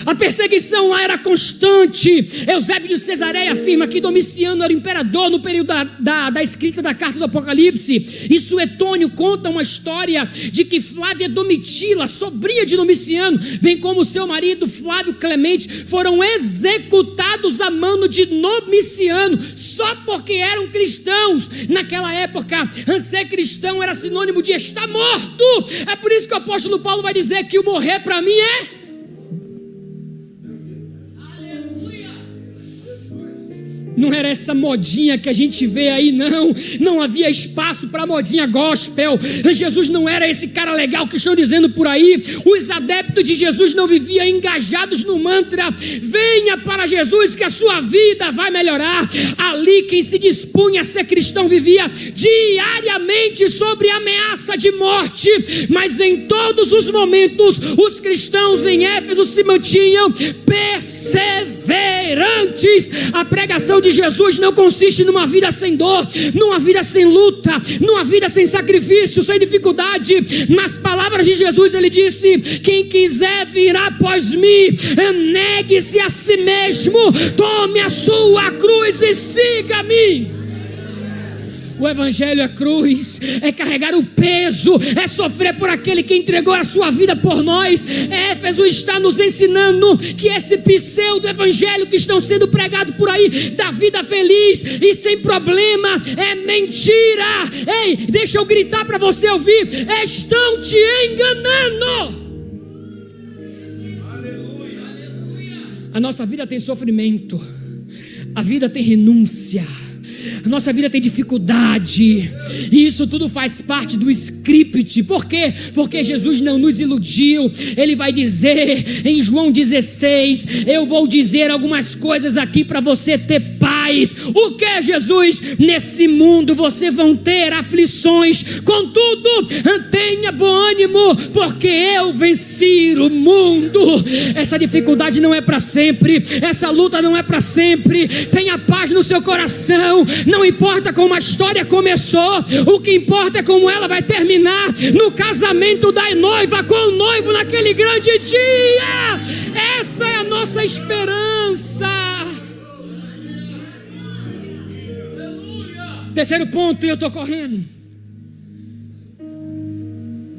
A perseguição lá era constante. Eusébio de Cesareia afirma que Domiciano era imperador no período da escrita da carta do Apocalipse. E Suetônio conta uma história de que Flávia Domitila, sobrinha de Domiciano, bem como seu marido Flávio Clemente, foram executados a mano de Domiciano, só porque eram cristãos. Naquela época, ser cristão era sinônimo de estar morto. É por isso que o apóstolo Paulo vai dizer que o morrer para mim é... Não era essa modinha que a gente vê aí, não havia espaço para modinha gospel. Jesus não era esse cara legal que estão dizendo por aí. Os adeptos de Jesus não viviam engajados no mantra: venha para Jesus que a sua vida vai melhorar. Ali quem se dispunha a ser cristão vivia diariamente sobre ameaça de morte, mas em todos os momentos os cristãos em Éfeso se mantinham perseverantes. A pregação de Jesus não consiste numa vida sem dor, numa vida sem luta, numa vida sem sacrifício, sem dificuldade. Nas palavras de Jesus ele disse: quem quiser vir após mim, negue-se a si mesmo, tome a sua cruz e siga-me. O evangelho é cruz, é carregar o peso, é sofrer por aquele que entregou a sua vida por nós. Éfeso está nos ensinando que esse pseudo evangelho que estão sendo pregado por aí, da vida feliz e sem problema, é mentira. Ei, deixa eu gritar para você ouvir: estão te enganando. A nossa vida tem sofrimento, a vida tem renúncia, a nossa vida tem dificuldade, e isso tudo faz parte do script. Por quê? Porque Jesus não nos iludiu. Ele vai dizer em João 16: eu vou dizer algumas coisas aqui para você ter paz. O que é, Jesus? Nesse mundo você vão ter aflições, contudo tenha bom ânimo, porque eu venci o mundo. Essa dificuldade não é para sempre, essa luta não é para sempre. Tenha paz no seu coração. Não importa como a história começou, o que importa é como ela vai terminar no casamento da noiva com o noivo naquele grande dia. Essa é a nossa esperança. Terceiro ponto, e eu estou correndo.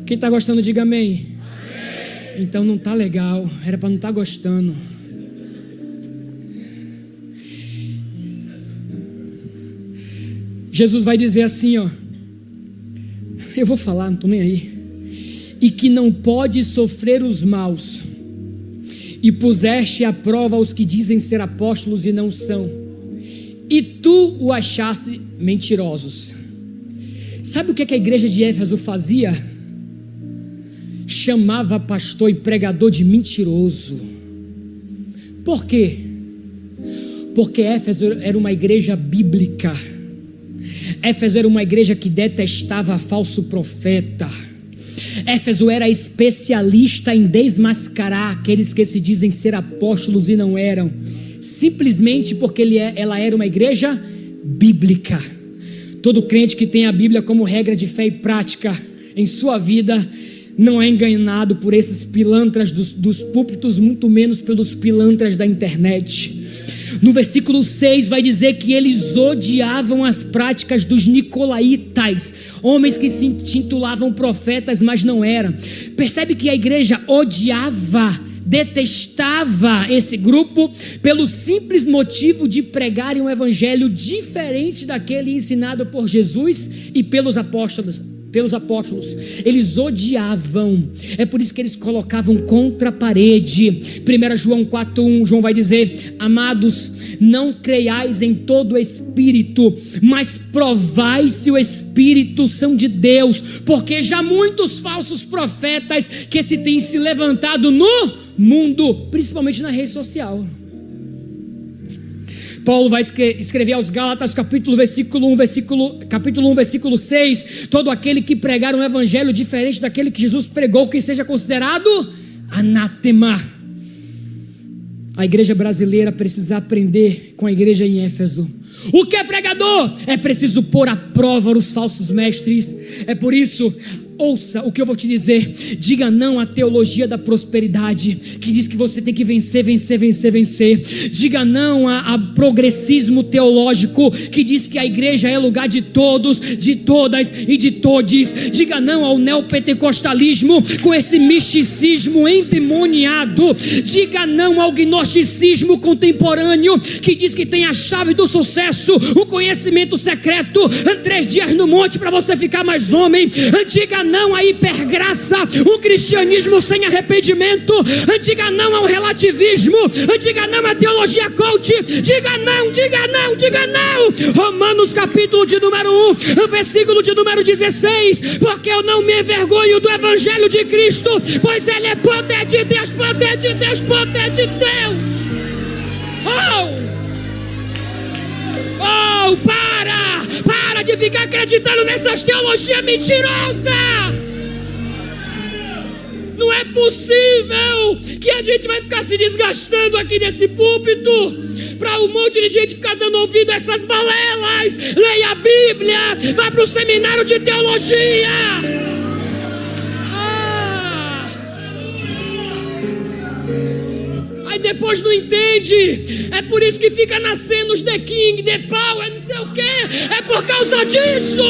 Quem está gostando, diga amém. Então não está legal, era para não estar gostando. Jesus vai dizer assim, ó, eu vou falar, não estou nem aí. E que não pode sofrer os maus, e puseste à prova os que dizem ser apóstolos e não são, e tu o achaste mentirosos. Sabe o que a igreja de Éfeso fazia? Chamava pastor e pregador de mentiroso. Por quê? Porque Éfeso era uma igreja bíblica. Éfeso era uma igreja que detestava falso profeta. Éfeso era especialista em desmascarar aqueles que se dizem ser apóstolos e não eram, simplesmente porque ela era uma igreja bíblica. Todo crente que tem a Bíblia como regra de fé e prática em sua vida não é enganado por esses pilantras dos púlpitos, muito menos pelos pilantras da internet. No versículo 6 vai dizer que eles odiavam as práticas dos nicolaítas, homens que se intitulavam profetas, mas não eram. Percebe que a igreja odiava, detestava esse grupo pelo simples motivo de pregarem um evangelho diferente daquele ensinado por Jesus e pelos apóstolos. Eles odiavam. É por isso que eles colocavam contra a parede. 1 João 4:1, João vai dizer: amados, não creiais em todo o espírito, mas provai se o espírito são de Deus, porque já muitos falsos profetas que se têm se levantado no mundo, principalmente na rede social. Paulo vai escrever aos Gálatas, capítulo 1, versículo 6: todo aquele que pregar um evangelho diferente daquele que Jesus pregou, que seja considerado anátema. A igreja brasileira precisa aprender com a igreja em Éfeso. O que é pregador? É preciso pôr à prova os falsos mestres. É por isso, ouça o que eu vou te dizer. Diga não à teologia da prosperidade, que diz que você tem que vencer. Diga não a progressismo teológico, que diz que a igreja é lugar de todos, de todas e de todes. Diga não ao neopentecostalismo com esse misticismo endemoniado. Diga não ao gnosticismo contemporâneo, que diz que tem a chave do sucesso, o conhecimento secreto, 3 dias no monte para você ficar mais homem. Diga não à hipergraça, um cristianismo sem arrependimento. Diga não ao relativismo. Diga não à teologia coach. Diga não. Romanos capítulo de número 1, versículo de número 16: porque eu não me envergonho do evangelho de Cristo, pois ele é poder de Deus. Para de ficar acreditando nessas teologias mentirosas. Não é possível que a gente vai ficar se desgastando aqui nesse púlpito para um monte de gente ficar dando ouvido a essas balelas. Leia a Bíblia, vai para o seminário de teologia. Aí depois não entende. É por isso que fica nascendo os The King, The Power, não sei o quê? É por causa disso.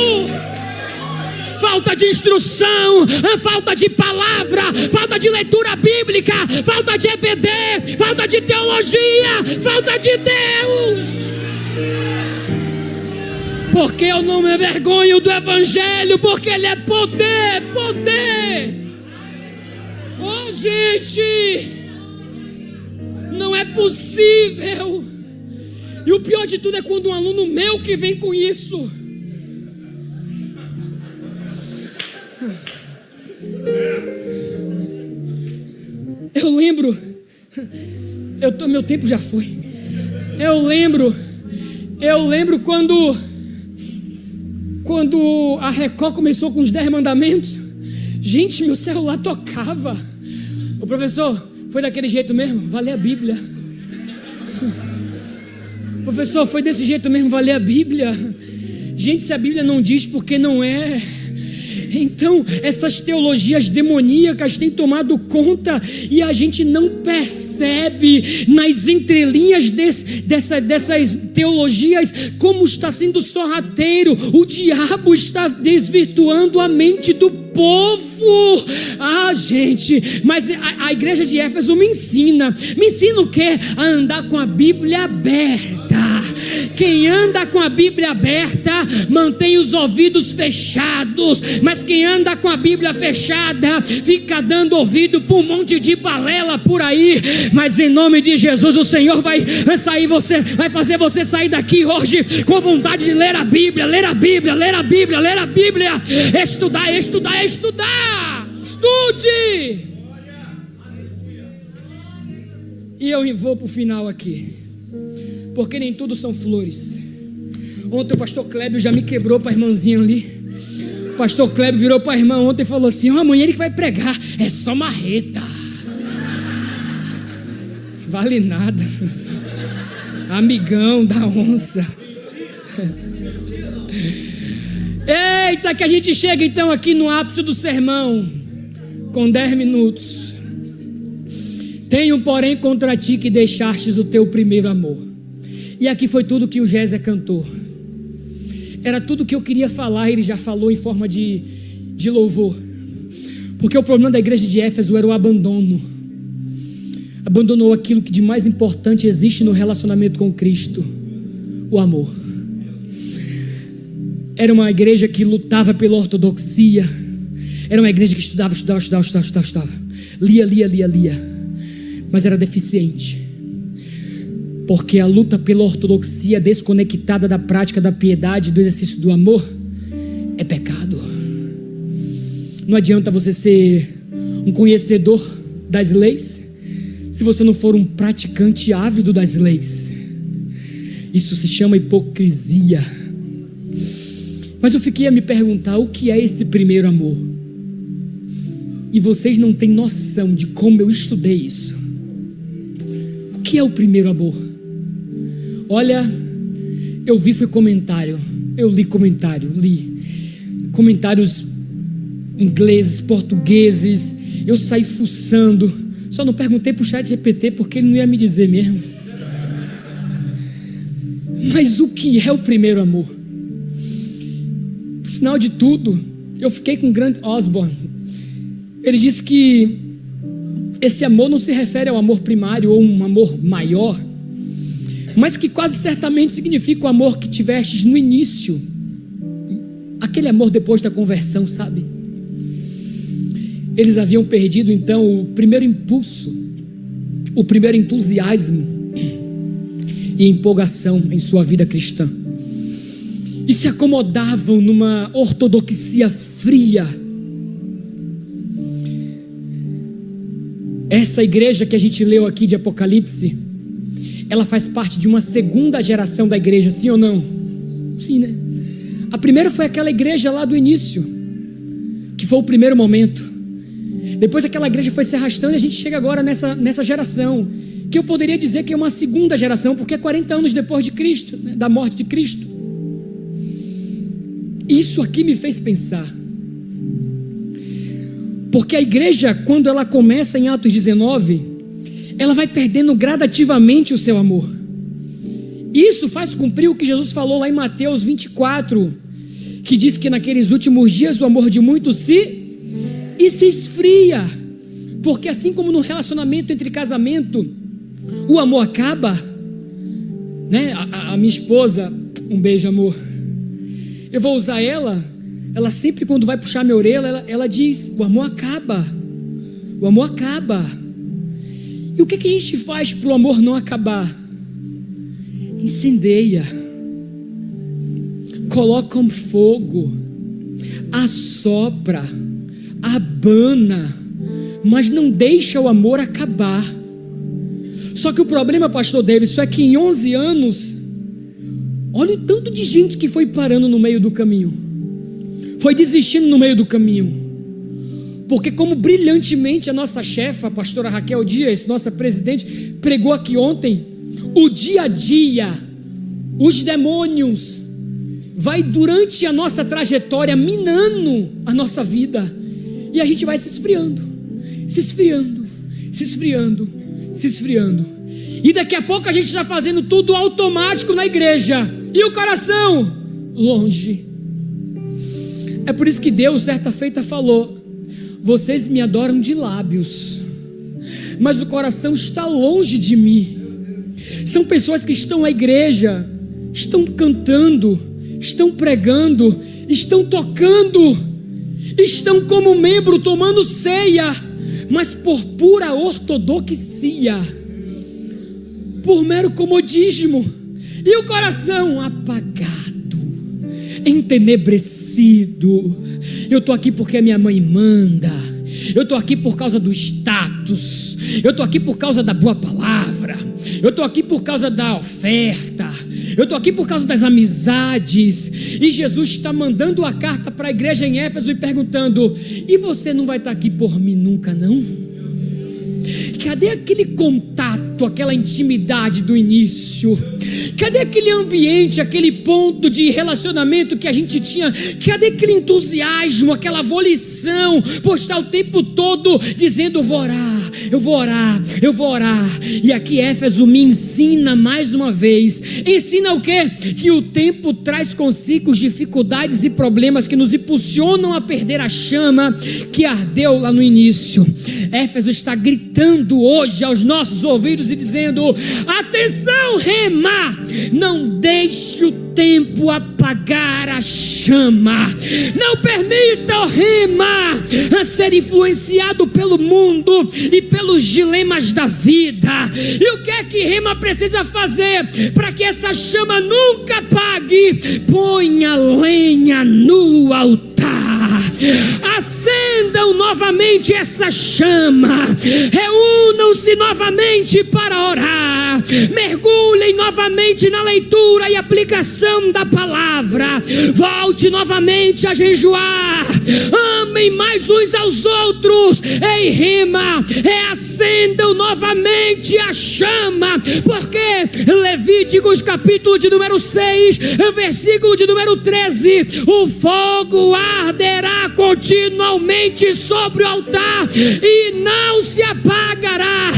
Falta de instrução, falta de palavra, falta de leitura bíblica, falta de EBD, falta de teologia, falta de Deus. Porque eu não me envergonho do Evangelho, porque ele é poder, poder. Oh, gente, não é possível. E o pior de tudo é quando um aluno meu que vem com isso. Eu lembro, meu tempo já foi. Eu lembro quando a Record começou com os 10 mandamentos. Gente, meu celular tocava. O professor, foi daquele jeito mesmo? Vai ler a Bíblia. Professor, foi desse jeito mesmo? Vai ler a Bíblia. Gente, se a Bíblia não diz, porque não é. Então, essas teologias demoníacas têm tomado conta e a gente não percebe nas entrelinhas dessas teologias como está sendo sorrateiro. O diabo está desvirtuando a mente do povo. Ah, gente, mas a igreja de Éfeso me ensina o quê? A andar com a Bíblia aberta. Quem anda com a Bíblia aberta mantém os ouvidos fechados, mas quem anda com a Bíblia fechada fica dando ouvido para um monte de balela por aí. Mas em nome de Jesus, o Senhor vai fazer você sair daqui hoje com vontade de ler a Bíblia, ler a Bíblia, ler a Bíblia, ler a Bíblia, estudar. Estude. E eu vou para o final aqui, porque nem tudo são flores. Ontem o pastor Clébio já me quebrou para a irmãzinha ali. O pastor Clébio virou para a irmã ontem e falou assim: amanhã ele que vai pregar, é só marreta. Vale nada. Amigão da onça. Eita, que a gente chega então aqui no ápice do sermão, com 10 minutos. Tenho, porém, contra ti que deixastes o teu primeiro amor. E aqui foi tudo que o Géser cantou. Era tudo que eu queria falar, ele já falou em forma de louvor. Porque o problema da igreja de Éfeso era o abandono. Abandonou aquilo que de mais importante existe no relacionamento com Cristo: o amor. Era uma igreja que lutava pela ortodoxia. Era uma igreja que estudava. Lia. Mas era deficiente. Porque a luta pela ortodoxia desconectada da prática da piedade, do exercício do amor, é pecado. Não adianta você ser um conhecedor das leis se você não for um praticante ávido das leis. Isso se chama hipocrisia. Mas eu fiquei a me perguntar: o que é esse primeiro amor? E vocês não têm noção de como eu estudei isso. O que é o primeiro amor? Olha, eu li comentários ingleses, portugueses. Eu saí fuçando. Só não perguntei para o ChatGPT porque ele não ia me dizer mesmo. Mas o que é o primeiro amor? No final de tudo, eu fiquei com Grant Osborne. Ele disse que esse amor não se refere ao amor primário ou um amor maior, mas que quase certamente significa o amor que tivestes no início, aquele amor depois da conversão, sabe? Eles haviam perdido então o primeiro impulso, o primeiro entusiasmo e empolgação em sua vida cristã, e se acomodavam numa ortodoxia fria. Essa igreja que a gente leu aqui de Apocalipse, ela faz parte de uma segunda geração da igreja, sim ou não? Sim, né? A primeira foi aquela igreja lá do início, que foi o primeiro momento. Depois aquela igreja foi se arrastando e a gente chega agora nessa geração, que eu poderia dizer que é uma segunda geração, porque é 40 anos depois de Cristo, né, da morte de Cristo. Isso aqui me fez pensar, porque a igreja, quando ela começa em Atos 19, ela vai perdendo gradativamente o seu amor. Isso faz cumprir o que Jesus falou lá em Mateus 24, que diz que naqueles últimos dias o amor de muitos se esfria, porque assim como no relacionamento entre casamento o amor acaba, né? A minha esposa, um beijo, amor, eu vou usar ela sempre quando vai puxar minha orelha, ela diz: o amor acaba, o amor acaba. E o que a gente faz para o amor não acabar? Incendeia, coloca um fogo, assopra, abana, mas não deixa o amor acabar. Só que o problema, pastor Davidson, é que em 11 anos, olha o tanto de gente que foi parando no meio do caminho, foi desistindo no meio do caminho, porque como brilhantemente a nossa chefa, a pastora Raquel Dias, nossa presidente, pregou aqui ontem, o dia a dia, os demônios, vai durante a nossa trajetória minando a nossa vida, e a gente vai se esfriando, se esfriando, se esfriando, se esfriando, e daqui a pouco a gente está fazendo tudo automático na igreja, e o coração longe. É por isso que Deus certa feita falou: vocês me adoram de lábios, mas o coração está longe de mim. São pessoas que estão na igreja, estão cantando, estão pregando, estão tocando, estão como membro tomando ceia, mas por pura ortodoxia, por mero comodismo, e o coração apagado, entenebrecido. Eu estou aqui porque a minha mãe manda, eu estou aqui por causa do status, eu estou aqui por causa da boa palavra, eu estou aqui por causa da oferta, eu estou aqui por causa das amizades. E Jesus está mandando a carta para a igreja em Éfeso e perguntando: e você não vai estar aqui por mim nunca, não? Cadê aquele contato, aquela intimidade do início? Cadê aquele ambiente, aquele ponto de relacionamento que a gente tinha? Cadê aquele entusiasmo, aquela volição por estar o tempo todo dizendo: eu vou orar, eu vou orar, eu vou orar? E aqui Éfeso me ensina mais uma vez. Ensina o quê? Que o tempo traz consigo dificuldades e problemas que nos impulsionam a perder a chama que ardeu lá no início. Éfeso está gritando hoje aos nossos ouvidos e dizendo: atenção, Rema, não deixe o tempo apagar a chama, não permita o Rema a ser influenciado pelo mundo e pelos dilemas da vida. E o que é que Rema precisa fazer para que essa chama nunca apague? Ponha lenha no altar, acendam novamente essa chama, reúnam-se novamente para orar, mergulhem novamente na leitura e aplicação da palavra, volte novamente a jejuar, amem mais uns aos outros. Ei, Rema, reacendam novamente a chama, porque Levíticos capítulo de número 6, versículo de número 13, o fogo arderá continuamente sobre o altar e não se apagará.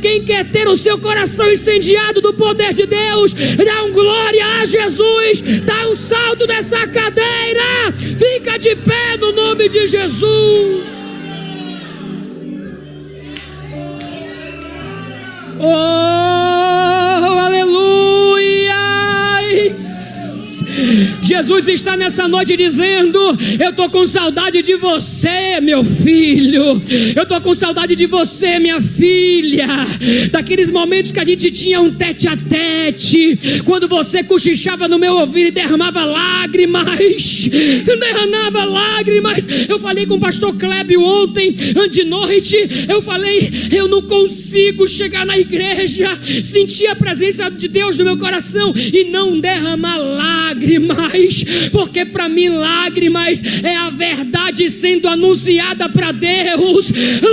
Quem quer ter o seu coração incendiado do poder de Deus, dá um glória a Jesus, dá um salto dessa cadeira, fica de pé no nome de Jesus. Oh, aleluia! Jesus está nessa noite dizendo: eu estou com saudade de você, meu filho, eu estou com saudade de você, minha filha, daqueles momentos que a gente tinha um tete a tete, quando você cochichava no meu ouvido e derramava lágrimas. Eu falei com o pastor Clébio ontem de noite, eu falei: eu não consigo chegar na igreja, sentir a presença de Deus no meu coração e não derramar lágrimas, porque para mim lágrimas é a verdade sendo anunciada para Deus.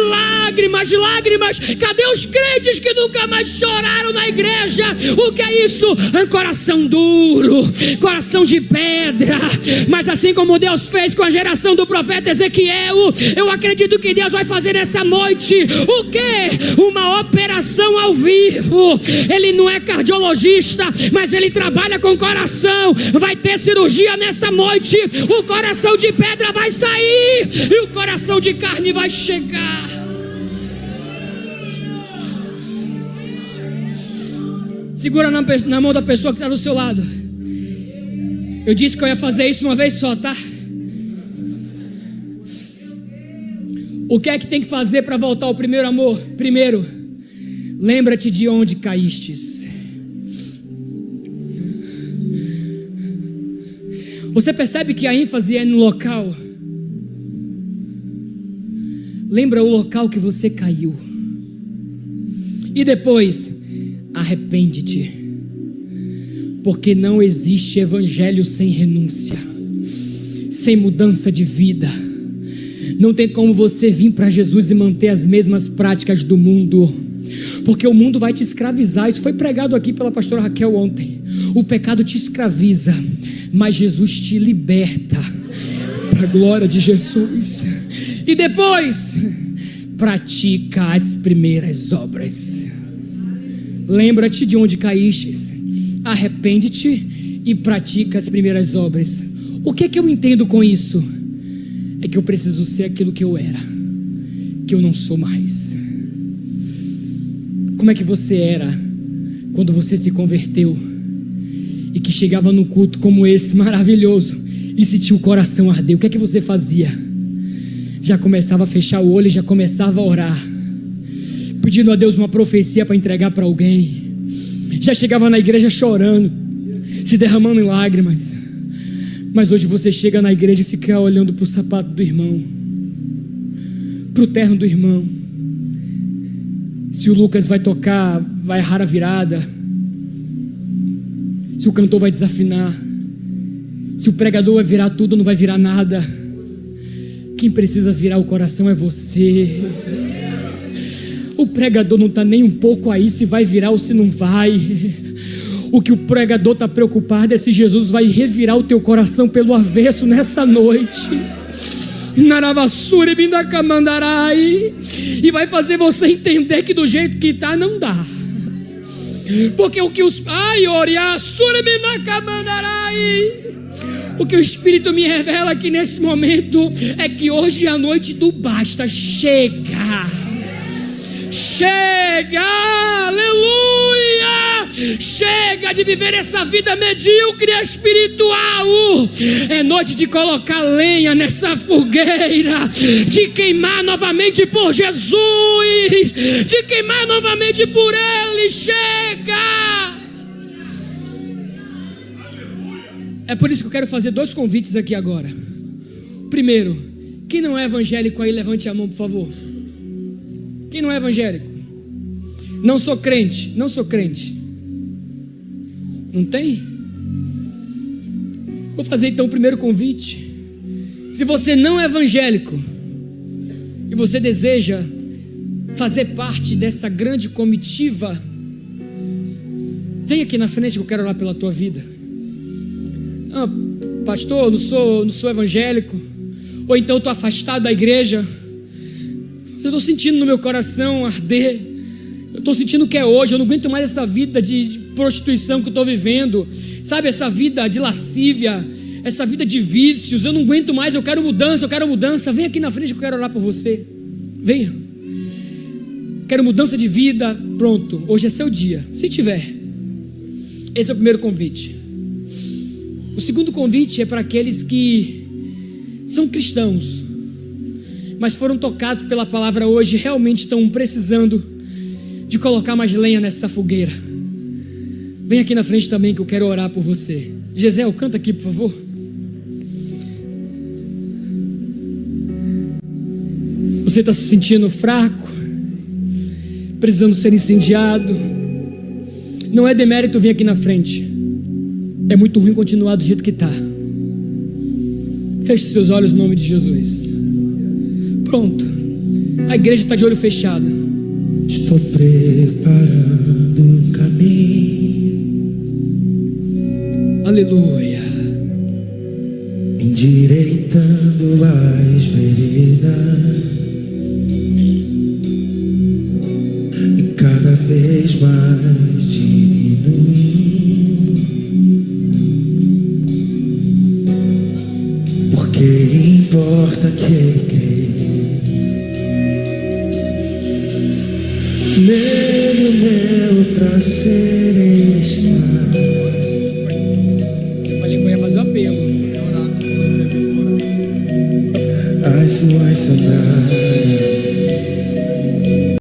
Lágrimas, cadê os crentes que nunca mais choraram na igreja O que é isso? Um coração duro, coração de pedra. Mas assim como Deus fez com a geração do profeta Ezequiel, eu acredito que Deus vai fazer nessa noite o quê? Uma operação ao vivo. Ele não é cardiologista, mas ele trabalha com coração. Vai ter cirurgia nessa noite. O coração de pedra vai sair e o coração de carne vai chegar. Segura na mão da pessoa que está do seu lado. Eu disse que eu ia fazer isso uma vez só, tá? O que é que tem que fazer para voltar ao primeiro amor? Primeiro, lembra-te de onde caístes. Você percebe que a ênfase é no local? Lembra o local que você caiu. E depois, arrepende-te. Porque não existe evangelho sem renúncia, sem mudança de vida. Não tem como você vir para Jesus e manter as mesmas práticas do mundo, porque o mundo vai te escravizar. Isso foi pregado aqui pela pastora Raquel ontem. O pecado te escraviza, mas Jesus te liberta, para a glória de Jesus. E depois, pratica as primeiras obras. Lembra-te de onde caístes, arrepende-te e pratica as primeiras obras. O que é que eu entendo com isso? É que eu preciso ser aquilo que eu era, que eu não sou mais. Como é que você era quando você se converteu e que chegava num culto como esse maravilhoso e sentia o coração arder? O que é que você fazia? Já começava a fechar o olho e já começava a orar, pedindo a Deus uma profecia para entregar para alguém. Já chegava na igreja chorando, se derramando em lágrimas. Mas hoje você chega na igreja e fica olhando para o sapato do irmão, para o terno do irmão. Se o Lucas vai tocar, vai errar a virada. Se o cantor vai desafinar. Se o pregador vai virar tudo, não vai virar nada. Quem precisa virar o coração é você. O pregador não está nem um pouco aí se vai virar ou se não vai. O que o pregador está preocupado é se Jesus vai revirar o teu coração pelo avesso nessa noite. Naravassure Bindacamandarai. E vai fazer você entender que do jeito que está não dá. Porque o que os... O que o Espírito me revela aqui nesse momento é que hoje é a noite do basta. Chega, aleluia. Chega de viver essa vida medíocre espiritual. É noite de colocar lenha nessa fogueira, de queimar novamente por Jesus, de queimar novamente por Ele. Chega. É por isso que eu quero fazer 2 convites aqui agora. Primeiro, quem não é evangélico aí, levante a mão, por favor. Quem não é evangélico? Não sou crente, não sou crente. Não tem? Vou fazer então o primeiro convite. Se você não é evangélico e você deseja fazer parte dessa grande comitiva, vem aqui na frente que eu quero orar pela tua vida. Ah, pastor, não sou evangélico. Ou então estou afastado da igreja. Eu estou sentindo no meu coração arder. Eu estou sentindo que é hoje. Eu não aguento mais essa vida de prostituição que eu estou vivendo. Sabe, essa vida de lascívia, essa vida de vícios. Eu não aguento mais, eu quero mudança. Vem aqui na frente que eu quero orar por você. Venha. Quero mudança de vida. Pronto, hoje é seu dia. Se tiver. Esse é o primeiro convite. O segundo convite é para aqueles que são cristãos, mas foram tocados pela palavra hoje, realmente estão precisando de colocar mais lenha nessa fogueira. Vem aqui na frente também que eu quero orar por você. Gisele, canta aqui, por favor. Você está se sentindo fraco, precisando ser incendiado. Não é demérito vir aqui na frente. É muito ruim continuar do jeito que está. Feche seus olhos no nome de Jesus. Pronto. A igreja está de olho fechado. Estou preparando um caminho Aleluia. Endireitando as veredas e cada vez mais diminuindo, porque importa que ele crê. Nele o meu prazer está. Eu falei que eu ia fazer o apelo. As suas sandálias